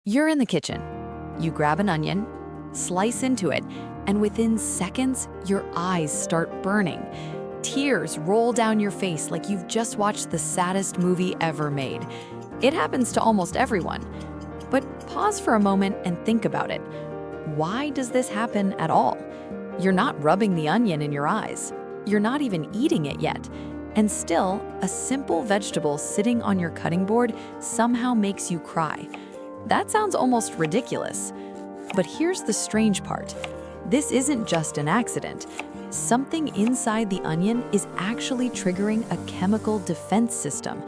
You're in the kitchen. You grab an onion, slice into it, and within seconds, your eyes start burning. Tears roll down your face like you've just watched the saddest movie ever made. It happens to almost everyone. But pause for a moment and think about it. Why does this happen at all? You're not rubbing the onion in your eyes. You're not even eating it yet. And still, a simple vegetable sitting on your cutting board somehow makes you cry. That sounds almost ridiculous. But here's the strange part. This isn't just an accident. Something inside the onion is actually triggering a chemical defense system.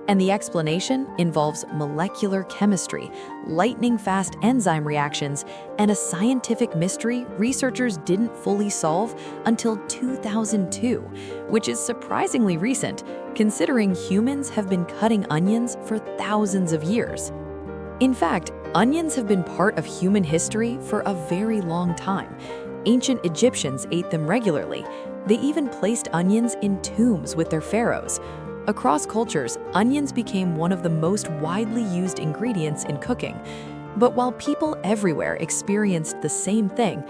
And the explanation involves molecular chemistry, lightning-fast enzyme reactions, and a scientific mystery researchers didn't fully solve until 2002, which is surprisingly recent, considering humans have been cutting onions for thousands of years. In fact, onions have been part of human history for a very long time. Ancient Egyptians ate them regularly. They even placed onions in tombs with their pharaohs. Across cultures, onions became one of the most widely used ingredients in cooking. But while people everywhere experienced the same thing,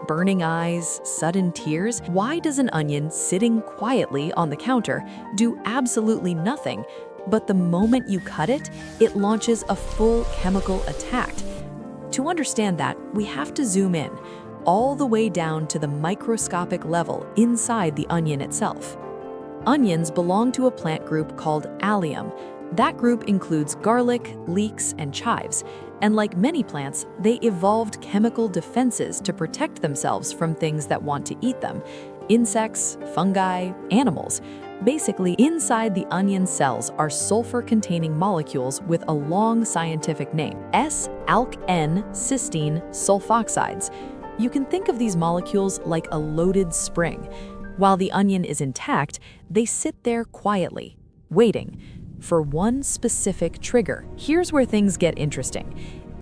burning eyes, sudden tears, why does an onion sitting quietly on the counter do absolutely nothing, but the moment you cut it, it launches a full chemical attack? To understand that, we have to zoom in, all the way down to the microscopic level inside the onion itself. Onions belong to a plant group called allium. That group includes garlic, leeks, and chives. And like many plants, they evolved chemical defenses to protect themselves from things that want to eat them. Insects, fungi, animals. Basically, inside the onion cells are sulfur-containing molecules with a long scientific name, S-alk-N-cysteine sulfoxides. You can think of these molecules like a loaded spring. While the onion is intact, they sit there quietly, waiting for one specific trigger. Here's where things get interesting.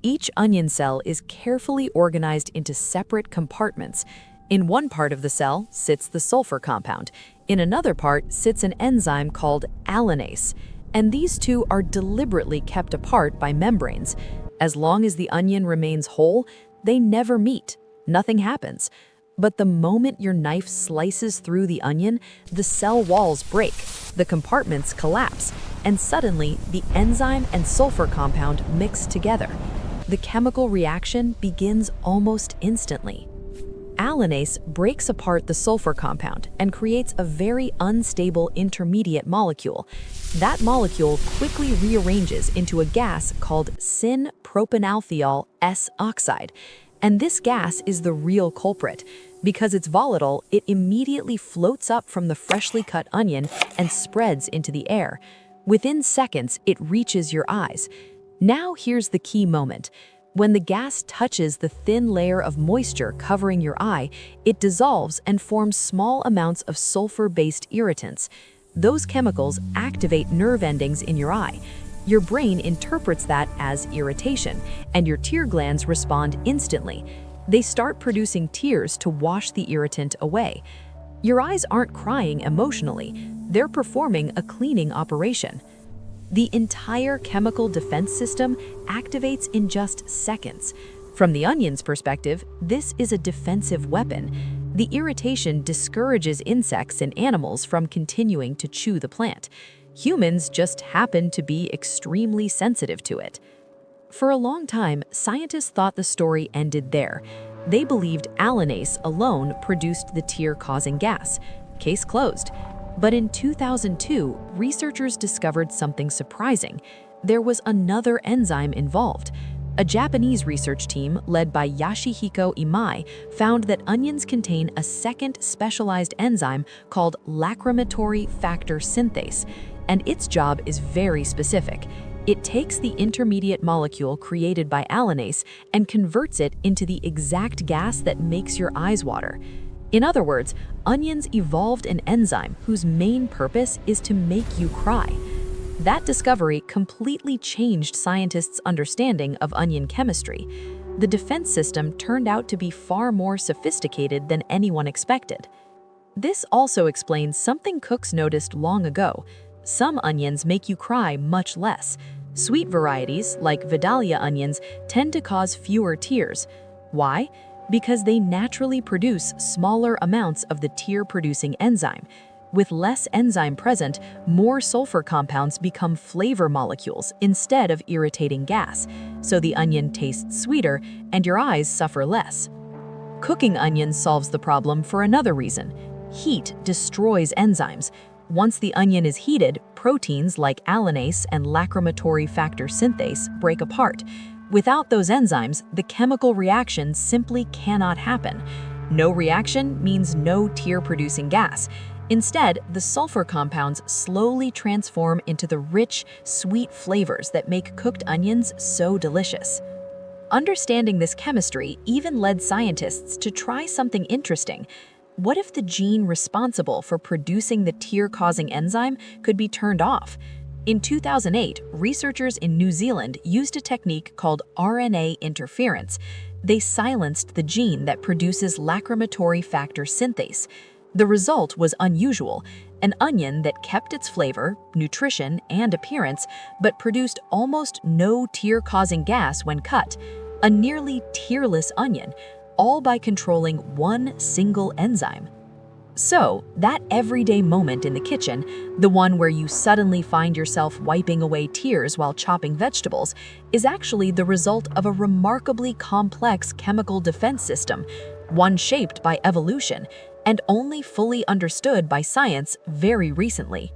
Each onion cell is carefully organized into separate compartments. In one part of the cell sits the sulfur compound. In another part sits an enzyme called allanase. And these two are deliberately kept apart by membranes. As long as the onion remains whole, they never meet. Nothing happens. But the moment your knife slices through the onion, the cell walls break, the compartments collapse, and suddenly the enzyme and sulfur compound mix together. The chemical reaction begins almost instantly. Allanase breaks apart the sulfur compound and creates a very unstable intermediate molecule. That molecule quickly rearranges into a gas called syn-propanethial-S-oxide. And this gas is the real culprit. Because it's volatile, it immediately floats up from the freshly cut onion and spreads into the air. Within seconds, it reaches your eyes. Now here's the key moment. When the gas touches the thin layer of moisture covering your eye, it dissolves and forms small amounts of sulfur-based irritants. Those chemicals activate nerve endings in your eye. Your brain interprets that as irritation, and your tear glands respond instantly. They start producing tears to wash the irritant away. Your eyes aren't crying emotionally, they're performing a cleaning operation. The entire chemical defense system activates in just seconds. From the onion's perspective, this is a defensive weapon. The irritation discourages insects and animals from continuing to chew the plant. Humans just happen to be extremely sensitive to it. For a long time, scientists thought the story ended there. They believed allanase alone produced the tear-causing gas. Case closed. But in 2002, researchers discovered something surprising. There was another enzyme involved. A Japanese research team led by Yoshihiko Imai found that onions contain a second specialized enzyme called lacrimatory factor synthase, and its job is very specific. It takes the intermediate molecule created by allanase and converts it into the exact gas that makes your eyes water. In other words, onions evolved an enzyme whose main purpose is to make you cry. That discovery completely changed scientists' understanding of onion chemistry. The defense system turned out to be far more sophisticated than anyone expected. This also explains something cooks noticed long ago. Some onions make you cry much less. Sweet varieties, like Vidalia onions, tend to cause fewer tears. Why? Because they naturally produce smaller amounts of the tear-producing enzyme. With less enzyme present, more sulfur compounds become flavor molecules instead of irritating gas, so the onion tastes sweeter and your eyes suffer less. Cooking onions solves the problem for another reason. Heat destroys enzymes. Once the onion is heated, proteins like alanase and lacrimatory factor synthase break apart. Without those enzymes, the chemical reaction simply cannot happen. No reaction means no tear-producing gas. Instead, the sulfur compounds slowly transform into the rich, sweet flavors that make cooked onions so delicious. Understanding this chemistry even led scientists to try something interesting. What if the gene responsible for producing the tear-causing enzyme could be turned off? In 2008, researchers in New Zealand used a technique called RNA interference. They silenced the gene that produces lacrimatory factor synthase. The result was unusual: an onion that kept its flavor, nutrition, and appearance, but produced almost no tear-causing gas when cut. A nearly tearless onion, all by controlling one single enzyme. So, that everyday moment in the kitchen, the one where you suddenly find yourself wiping away tears while chopping vegetables, is actually the result of a remarkably complex chemical defense system, one shaped by evolution and only fully understood by science very recently.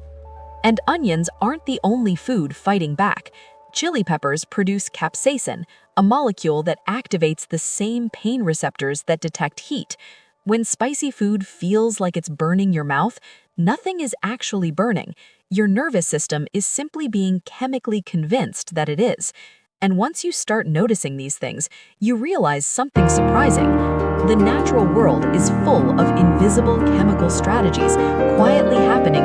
And onions aren't the only food fighting back. Chili peppers produce capsaicin, a molecule that activates the same pain receptors that detect heat. When spicy food feels like it's burning your mouth, nothing is actually burning. Your nervous system is simply being chemically convinced that it is. And once you start noticing these things, you realize something surprising. The natural world is full of invisible chemical strategies quietly happening